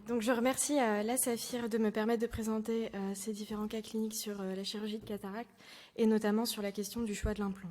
Donc je remercie la Saphir de me permettre de présenter ces différents cas cliniques sur la chirurgie de cataracte et notamment sur la question du choix de l'implant.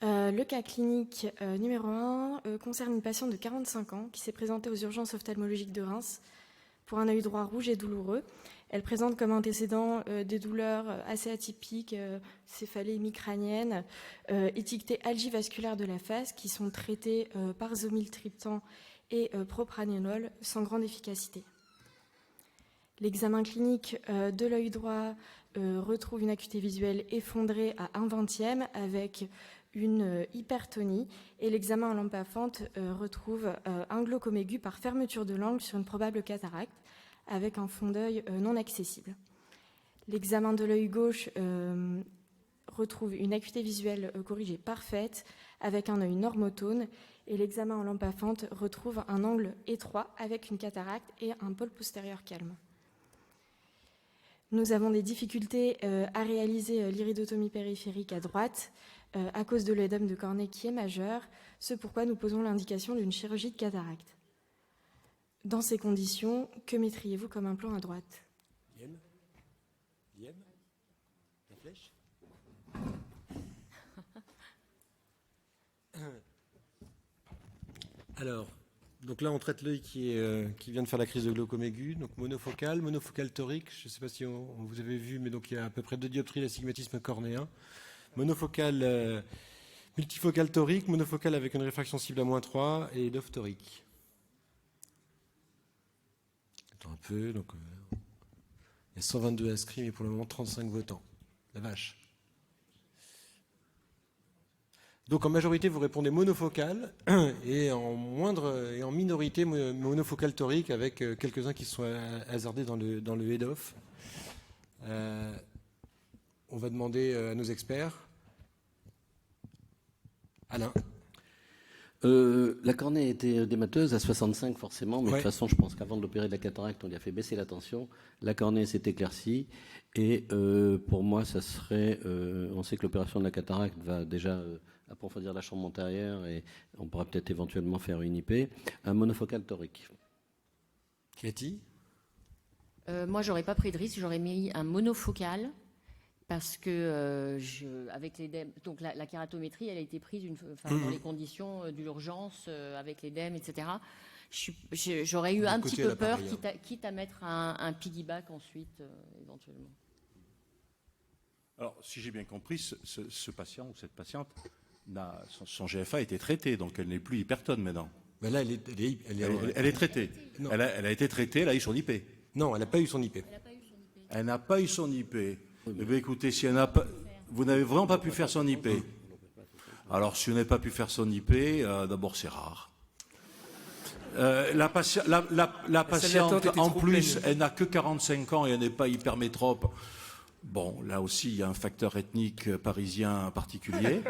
Le cas clinique numéro 1 concerne une patiente de 45 ans qui s'est présentée aux urgences ophtalmologiques de Reims pour un œil droit rouge et douloureux. Elle présente comme antécédent des douleurs assez atypiques, céphalées hémicrâniennes, étiquetées algie vasculaire de la face qui sont traitées par zomiltriptan et propranolol sans grande efficacité. L'examen clinique de l'œil droit retrouve une acuité visuelle effondrée à 1/20 avec une hypertonie et l'examen en lampe à fente retrouve un glaucome aigu par fermeture de l'angle sur une probable cataracte avec un fond d'œil non accessible. L'examen de l'œil gauche retrouve une acuité visuelle corrigée parfaite avec un œil normotone et l'examen en lampe à fente retrouve un angle étroit avec une cataracte et un pôle postérieur calme. Nous avons des difficultés à réaliser l'iridotomie périphérique à droite à cause de l'œdème de cornée qui est majeur, ce pourquoi nous posons l'indication d'une chirurgie de cataracte. Dans ces conditions, que mettriez-vous comme implant à droite? Lième la flèche. Alors, donc là on traite l'œil qui vient de faire la crise de glaucome aigu, donc monofocal torique, je ne sais pas si vous avez vu, mais donc il y a à peu près 2 dioptries d'astigmatisme cornéen. Monofocal, multifocal torique, monofocal avec une réfraction cible à -3 et l'ophtorique. Attends un peu, donc il y a 122 inscrits, mais pour le moment 35 votants. La vache. Donc en majorité, vous répondez monofocal et en minorité monofocal torique avec quelques-uns qui sont hasardés dans le head-off. On va demander à nos experts. Alain. La cornée était édémateuse à 65 forcément, mais de toute façon, je pense qu'avant de l'opérer de la cataracte, on lui a fait baisser la tension. La cornée s'est éclaircie et pour moi, ça serait. On sait que l'opération de la cataracte va déjà approfondir la chambre antérieure et on pourra peut-être éventuellement faire une IP. Un monofocal torique. Cathy. Moi, j'aurais pas pris de risque, j'aurais mis un monofocal. Parce que avec l'œdème, donc la kératométrie, elle a été prise dans les conditions d'urgence, avec l'œdème, etc. J'aurais eu un petit peu peur, quitte à mettre un piggyback ensuite, éventuellement. Alors, si j'ai bien compris, ce patient ou cette patiente, son GFA a été traité, donc elle n'est plus hypertone maintenant. Mais là, elle est traitée. Elle a été traitée, elle a eu son IP. Non, elle n'a pas eu son IP. Elle n'a pas eu son IP. Eh bien, écoutez, si elle n'a pas, vous n'avez vraiment pas pu faire son IP. Alors, si vous n'avez pas pu faire son IP, d'abord, c'est rare. La patiente, en plus, elle n'a que 45 ans et elle n'est pas hypermétrope. Bon, là aussi, il y a un facteur ethnique parisien particulier.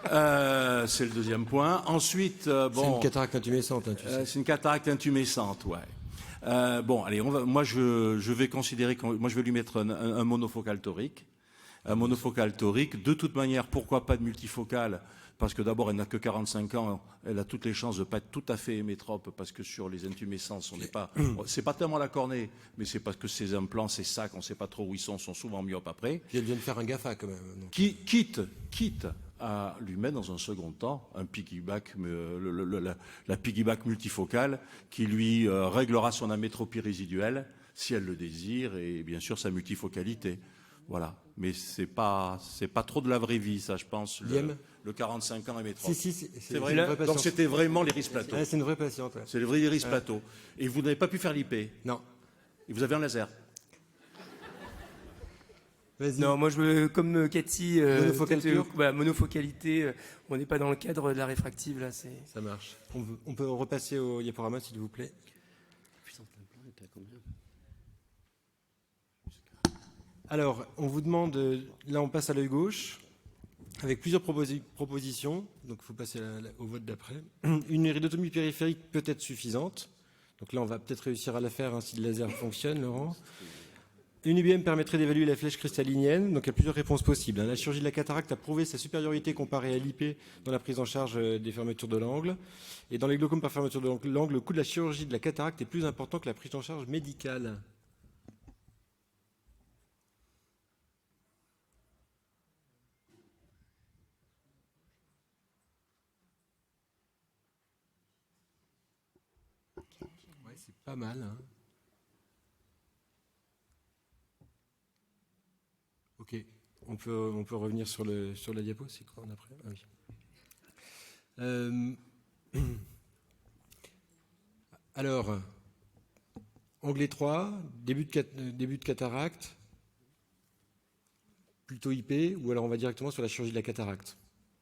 C'est le deuxième point. Ensuite, c'est une cataracte intumescente, hein, tu sais. C'est une cataracte intumescente, ouais. Bon, allez, moi je vais considérer moi je vais lui mettre un monofocal torique. Un monofocal torique. De toute manière, pourquoi pas de multifocal? Parce que d'abord, elle n'a que 45 ans, elle a toutes les chances de ne pas être tout à fait hémétrope, parce que sur les intumescences, on n'est pas. C'est pas tellement la cornée, mais c'est parce que ces implants, ces sacs, on ne sait pas trop où ils sont souvent myopes après. Puis elle vient de faire un GAFA quand même. Donc. Quitte à lui mettre dans un second temps un piggyback, la piggyback multifocale qui lui réglera son amétropie résiduelle si elle le désire et bien sûr sa multifocalité. Voilà. Mais c'est pas trop de la vraie vie, ça, je pense. Le 45 ans amétrope. Si, c'est vrai. Donc c'était vraiment l'iris plateau. C'est une vraie patiente. Ouais. C'est le vrai iris plateau. Et vous n'avez pas pu faire l'IP? Non. Et vous avez un laser? Non, moi, comme Cathy, monofocalité, on n'est pas dans le cadre de la réfractive. Là, ça marche. On peut repasser au diaporama, s'il vous plaît. Alors, on vous demande, là on passe à l'œil gauche, avec plusieurs propositions, donc il faut passer au vote d'après. Une iridotomie périphérique peut être suffisante, donc là on va peut-être réussir à la faire si le laser fonctionne, Laurent. Une IBM permettrait d'évaluer la flèche cristallinienne, donc il y a plusieurs réponses possibles. La chirurgie de la cataracte a prouvé sa supériorité comparée à l'IP dans la prise en charge des fermetures de l'angle. Et dans les glaucomes par fermeture de l'angle, le coût de la chirurgie de la cataracte est plus important que la prise en charge médicale. Ouais, c'est pas mal, hein. Ok, on peut revenir sur la diapo, c'est quoi on après? Ah oui. Alors, angle étroit, début de cataracte, plutôt IP, ou alors on va directement sur la chirurgie de la cataracte.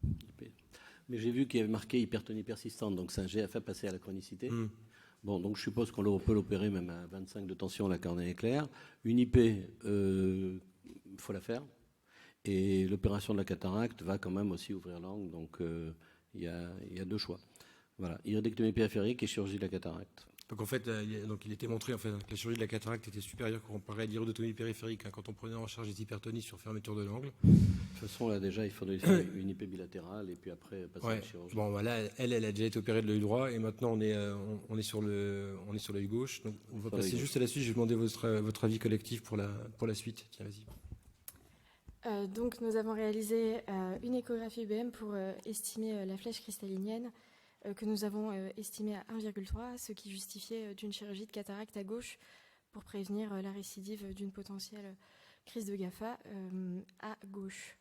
IP. Mais j'ai vu qu'il y avait marqué hypertonie persistante, donc c'est un GFA passé à la chronicité. Bon, donc je suppose qu'on peut l'opérer même à 25 de tension, la cornée est claire. Une IP, faut la faire. Et l'opération de la cataracte va quand même aussi ouvrir l'angle, donc il y a deux choix. Voilà, iridectomie périphérique et chirurgie de la cataracte. Donc en fait, il était montré que la chirurgie de la cataracte était supérieure comparée à l'iridotomie périphérique quand on prenait en charge les hypertonies sur fermeture de l'angle. De toute façon, là déjà, il faudrait faire une IP bilatérale et puis après passer à la chirurgie. Bon, voilà, elle a déjà été opérée de l'œil droit et maintenant on est sur l'œil gauche. Donc on va passer juste à la suite. Je vais demander votre avis collectif pour la suite. Tiens, vas-y. Donc nous avons réalisé une échographie IBM pour estimer la flèche cristallinienne que nous avons estimée à 1,3, ce qui justifiait d'une chirurgie de cataracte à gauche pour prévenir la récidive d'une potentielle crise de GAFA à gauche.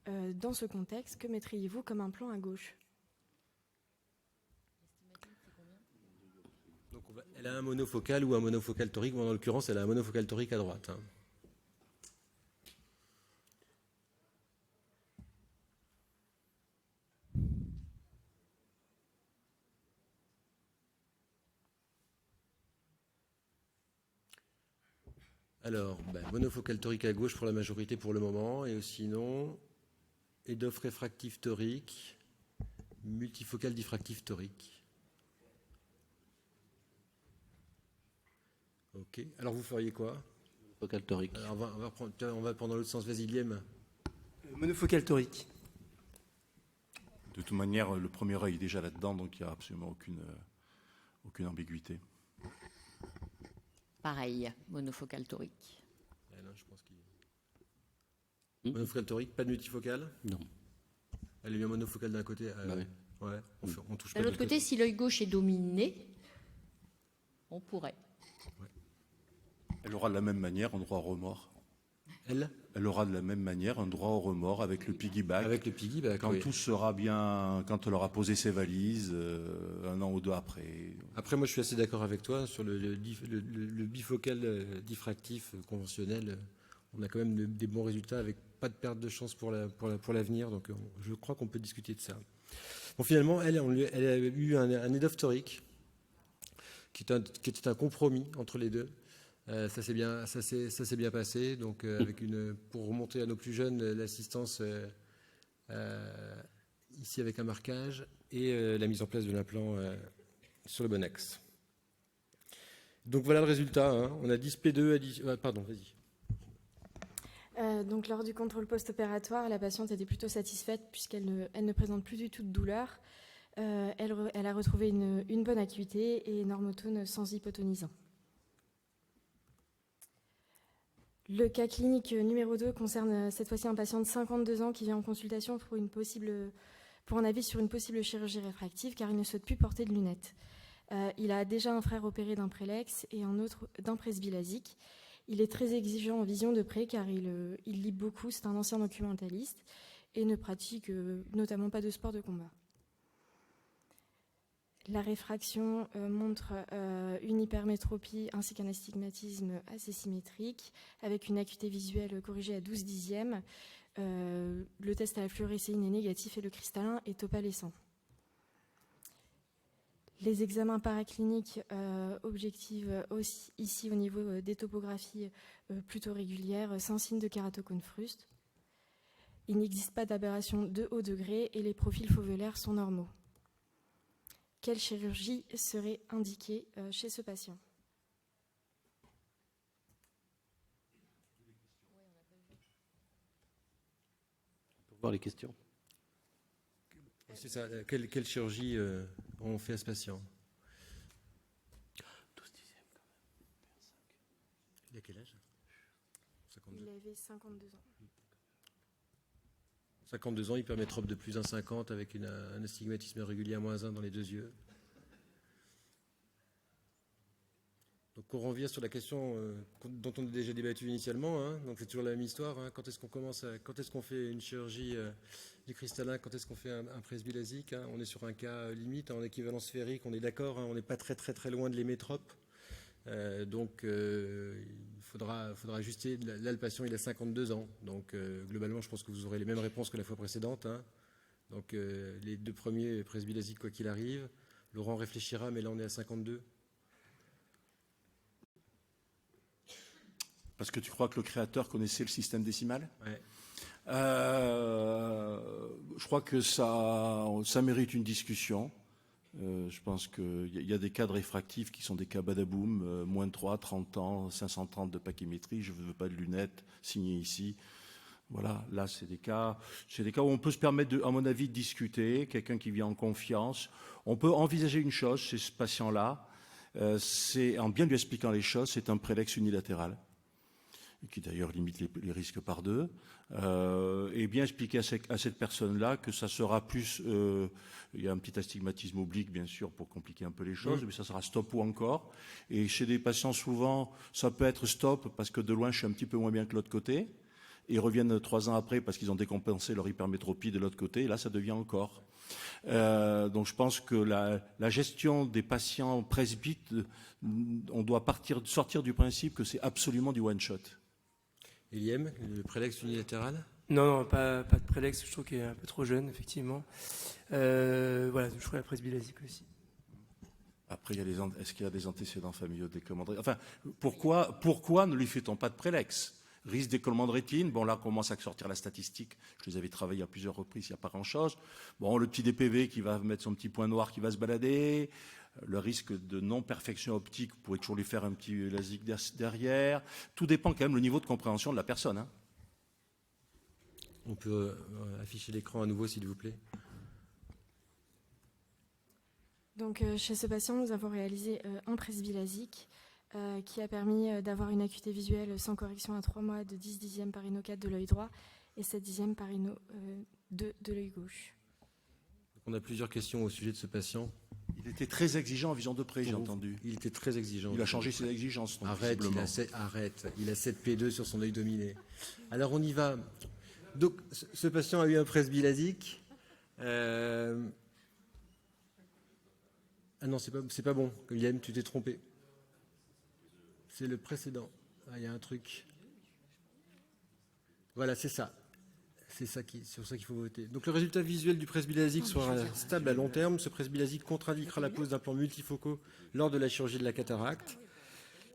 Dans ce contexte, que mettriez-vous comme implant à gauche? Donc elle a un monofocal ou un monofocal torique. Bon, en l'occurrence, elle a un monofocal torique à droite. Hein. Alors, monofocal torique à gauche pour la majorité pour le moment, et sinon, EDOF réfractif torique, multifocal diffractif torique. Ok, alors vous feriez quoi? Monofocal torique. Alors on va prendre dans l'autre sens, vas-y Liam. Monofocal torique. De toute manière, le premier œil est déjà là-dedans, donc il n'y a absolument aucune ambiguïté. Pareil, monofocal torique. Non, je pense qu'il... Monofocal torique, pas de multifocal? Non. Elle est bien monofocale d'un côté. Oui. Ouais, on touche pas De l'autre côté, si l'œil gauche est dominé, on pourrait. Ouais. Elle aura de la même manière un droit au remords. Elle aura de la même manière un droit au remords avec le piggyback. Avec le piggyback, quand oui. tout sera bien, quand elle aura posé ses valises, un an ou deux après. Après, moi, je suis assez d'accord avec toi sur le bifocal diffractif conventionnel. On a quand même des bons résultats avec pas de perte de chance pour l'avenir. Donc, je crois qu'on peut discuter de ça. Bon, finalement, elle a eu un EDOF torique qui était un compromis entre les deux. Ça s'est bien passé. Donc, pour remonter à nos plus jeunes, l'assistance ici avec un marquage et la mise en place de l'implant sur le bon axe. Donc voilà le résultat. Hein. On a 10 P2 à 10. Pardon, vas-y. Donc lors du contrôle post-opératoire, la patiente était plutôt satisfaite puisqu'elle ne présente plus du tout de douleur. Elle a retrouvé une bonne acuité et normotone sans hypotonisant. Le cas clinique numéro 2 concerne cette fois-ci un patient de 52 ans qui vient en consultation pour un avis sur une possible chirurgie réfractive car il ne souhaite plus porter de lunettes. Il a déjà un frère opéré d'un prélex et un autre d'un presbylasique. Il est très exigeant en vision de près car il lit beaucoup, c'est un ancien documentaliste et ne pratique notamment pas de sport de combat. La réfraction montre une hypermétropie ainsi qu'un astigmatisme assez symétrique avec une acuité visuelle corrigée à 12 dixièmes. Le test à la fluorescéine est négatif et le cristallin est opalescent. Les examens paracliniques objectifs aussi ici au niveau des topographies plutôt régulières sans signe de kératocone fruste. Il n'existe pas d'aberration de haut degré et les profils fovelaires sont normaux. Quelle chirurgie serait indiquée chez ce patient? Voir les questions. C'est ça. Quelle chirurgie on fait à ce patient? 12 dixièmes quand même. Il a quel âge? 52. Il avait 52 ans. 52 ans, hypermétrope de plus 1,50 avec un astigmatisme régulier à -1 dans les deux yeux. Donc on revient sur la question dont on a déjà débattu initialement, hein. Donc c'est toujours la même histoire, hein. Quand est-ce qu'on fait une chirurgie du cristallin, quand est-ce qu'on fait un presbylasique, hein. On est sur un cas limite, en équivalence sphérique, on est d'accord, hein. On n'est pas très loin de l'hémétrope. Donc il faudra ajuster. Là, le patient il a 52 ans, donc globalement je pense que vous aurez les mêmes réponses que la fois précédente, hein. Donc les deux premiers presbylasiques quoi qu'il arrive. Laurent réfléchira, mais là on est à 52. Parce que tu crois que le créateur connaissait le système décimal? Ouais. Je crois que ça mérite une discussion. Je pense qu'il y a des cas de réfractifs qui sont des cas badaboum, moins 3, 30 ans, 530 de pachymétrie, je ne veux pas de lunettes, signé ici. Voilà, là c'est des cas où on peut se permettre, à mon avis, de discuter, quelqu'un qui vient en confiance. On peut envisager une chose chez ce patient-là, c'est en bien lui expliquant les choses, c'est un prélex unilatéral, qui d'ailleurs limite les risques par 2, et bien expliquer à cette personne-là que ça sera plus, il y a un petit astigmatisme oblique bien sûr pour compliquer un peu les choses, mais ça sera stop ou encore. Et chez des patients souvent, ça peut être stop parce que de loin je suis un petit peu moins bien que l'autre côté, et ils reviennent 3 ans après parce qu'ils ont décompensé leur hypermétropie de l'autre côté, et là ça devient encore. Donc je pense que la gestion des patients presbytes, on doit sortir du principe que c'est absolument du one-shot. Eliem, le prélex unilatéral? Non, pas de prélex, je trouve qu'il est un peu trop jeune, effectivement. Voilà, je ferai la presbylasique aussi. Après, est-ce qu'il y a des antécédents familiaux d'écoulement? Enfin, pourquoi ne lui fait-on pas de prélex? Risque d'écoulement de rétine, bon là on commence à sortir la statistique, je les avais travaillés à plusieurs reprises, il n'y a pas grand-chose. Bon, le petit DPV qui va mettre son petit point noir qui va se balader, le risque de non-perfection optique, vous pouvez toujours lui faire un petit LASIK derrière, tout dépend quand même du niveau de compréhension de la personne, hein. On peut afficher l'écran à nouveau s'il vous plaît. Donc chez ce patient, nous avons réalisé un presbylasique qui a permis d'avoir une acuité visuelle sans correction à 3 mois de 10 dixièmes par INO 4 de l'œil droit et 7 dixièmes par INO 2 de l'œil gauche. Donc on a plusieurs questions au sujet de ce patient. Il était très exigeant en vision de près, j'ai entendu. Il était très exigeant. Il a changé ses exigences. Donc, arrête, il a 7 P2 sur son œil dominé. Alors on y va. Donc ce patient a eu un presbylasique. Ah non, c'est pas bon. Guillaume, tu t'es trompé. C'est le précédent. Ah, il y a un truc. Voilà, c'est ça. C'est sur ça qu'il faut voter. Donc le résultat visuel du presbylasique sera stable à long terme. Ce presbylasique contre-indiquera la pose d'implants multifocaux lors de la chirurgie de la cataracte.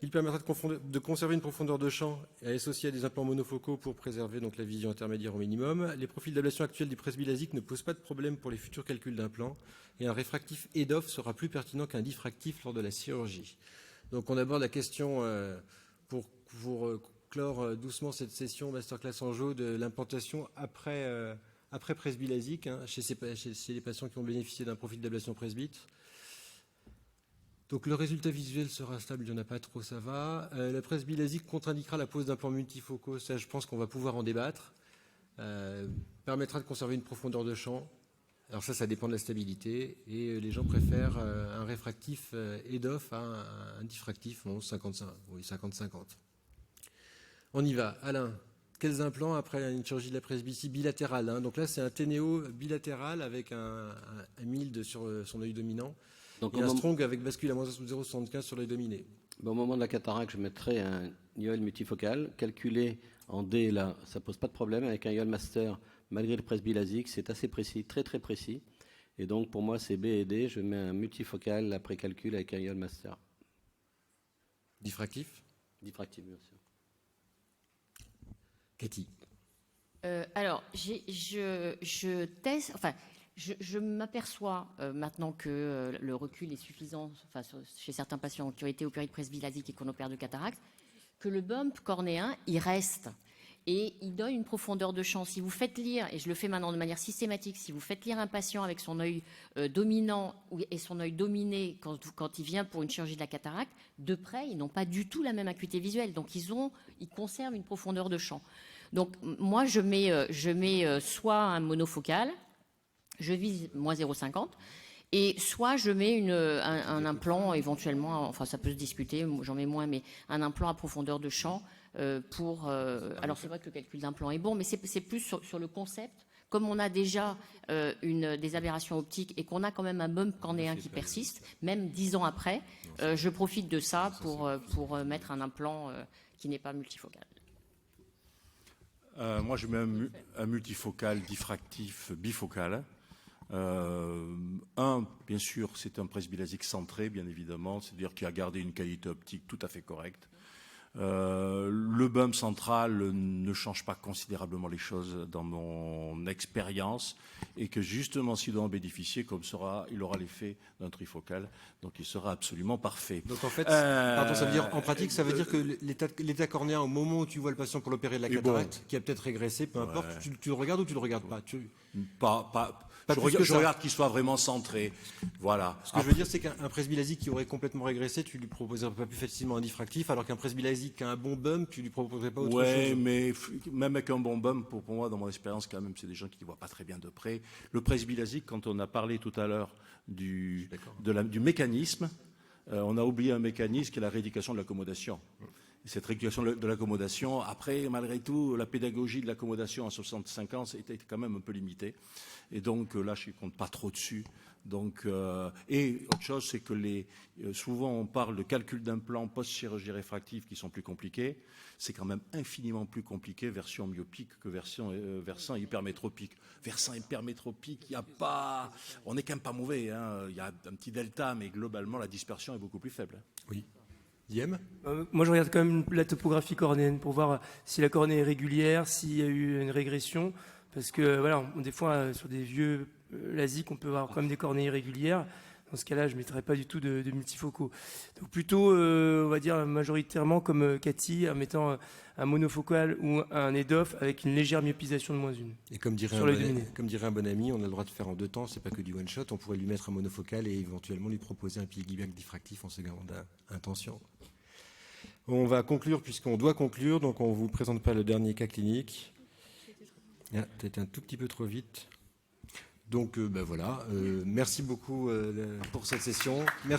Il permettra de conserver une profondeur de champ et associer à des implants monofocaux pour préserver donc la vision intermédiaire au minimum. Les profils d'ablation actuels du presbylasique ne posent pas de problème pour les futurs calculs d'implants et un réfractif EDOF sera plus pertinent qu'un diffractif lors de la chirurgie. Donc on aborde la question pour clore doucement cette session masterclass en jaune de l'implantation après presbylasique, hein, chez les patients qui ont bénéficié d'un profil d'ablation presbyte. Donc le résultat visuel sera stable, il n'y en a pas trop, ça va. La presbylasique contre-indiquera la pose d'implants multifocaux, ça je pense qu'on va pouvoir en débattre. Permettra de conserver une profondeur de champ. Alors ça dépend de la stabilité. Et les gens préfèrent un réfractif EDOF à un diffractif, bon, 50-50. On y va. Alain, quels implants après une chirurgie de la presbytie bilatérale, hein? Donc là c'est un ténéo bilatéral avec un mild sur son œil dominant. Donc, et un strong avec bascule à -0,75 sur l'œil dominé. Au moment de la cataracte, je mettrai un IOL multifocal. Calculé en D, là, ça ne pose pas de problème. Avec un IOL master, malgré le presbylasique, c'est assez précis, très très précis. Et donc, pour moi, c'est B et D. Je mets un multifocal après calcul avec un IOL master. Diffractif? Diffractif, bien sûr. Cathy? Alors, je teste... Enfin, je m'aperçois maintenant que le recul est suffisant, enfin, chez certains patients qui ont été opérés de presbylasique et qu'on opère de cataracte, que le bump cornéen, il reste. Et il donne une profondeur de champ. Si vous faites lire, et je le fais maintenant de manière systématique, si vous faites lire un patient avec son œil dominant et son œil dominé quand il vient pour une chirurgie de la cataracte, de près, ils n'ont pas du tout la même acuité visuelle. Donc ils conservent une profondeur de champ. Donc moi, je mets soit un monofocal, je vise moins 0,50, et soit je mets un implant éventuellement, enfin ça peut se discuter, j'en mets moins, mais un implant à profondeur de champ alors c'est vrai que le calcul d'implant est bon, mais c'est plus sur le concept. Comme on a déjà des aberrations optiques et qu'on a quand même un bump cornéen qui persiste, même 10 ans après, je profite de ça pour mettre un implant qui n'est pas multifocal. Moi, je mets un multifocal diffractif bifocal. Bien sûr, c'est un presbylésique centré, bien évidemment, c'est-à-dire qui a gardé une qualité optique tout à fait correcte. Le bump central ne change pas considérablement les choses dans mon expérience, et que justement, s'il doit en bénéficier, il aura l'effet d'un trifocal, donc il sera absolument parfait. Donc en fait, pardon, ça veut dire, en pratique, ça veut dire que l'état cornéen, au moment où tu vois le patient pour l'opérer de la cataracte, qui a peut-être régressé, peu importe, tu le regardes ou tu le regardes pas Je regarde qu'il soit vraiment centré. Voilà. Ce que je veux dire, c'est qu'un presbylésique qui aurait complètement régressé, tu lui proposerais pas plus facilement un diffractif, alors qu'un presbylésique qui a un bon bump, tu lui proposerais pas autre chose. Ouais, mais même avec un bon bump, pour moi, dans mon expérience, quand même, c'est des gens qui ne voient pas très bien de près. Le presbylésique, quand on a parlé tout à l'heure du mécanisme, on a oublié un mécanisme qui est la rééducation de l'accommodation. Cette rééducation de l'accommodation, après, malgré tout, la pédagogie de l'accommodation à 65 ans était quand même un peu limitée. Et donc là, je ne compte pas trop dessus. Donc, et autre chose, c'est que souvent on parle de calcul d'implants post-chirurgie réfractive qui sont plus compliqués. C'est quand même infiniment plus compliqué version myopique que versant hypermétropique. Versant hypermétropique, on n'est quand même pas mauvais. Hein. Il y a un petit delta, mais globalement la dispersion est beaucoup plus faible. Oui. Diem ? Moi, je regarde quand même la topographie cornéenne pour voir si la cornée est régulière, s'il y a eu une régression. Parce que, voilà, des fois, sur des vieux LASIK, on peut avoir quand même des cornées irrégulières. Dans ce cas-là, je ne mettrais pas du tout de multifocaux. Donc, plutôt, on va dire majoritairement comme Cathy, en mettant un monofocal ou un EDOF avec une légère myopisation de -1. Et comme dirait un bon ami, on a le droit de faire en deux temps, c'est pas que du one-shot. On pourrait lui mettre un monofocal et éventuellement lui proposer un piggyback diffractif en seconde intention. On va conclure puisqu'on doit conclure, donc on ne vous présente pas le dernier cas clinique. Peut-être un tout petit peu trop vite. Donc voilà, merci beaucoup pour cette session. Merci.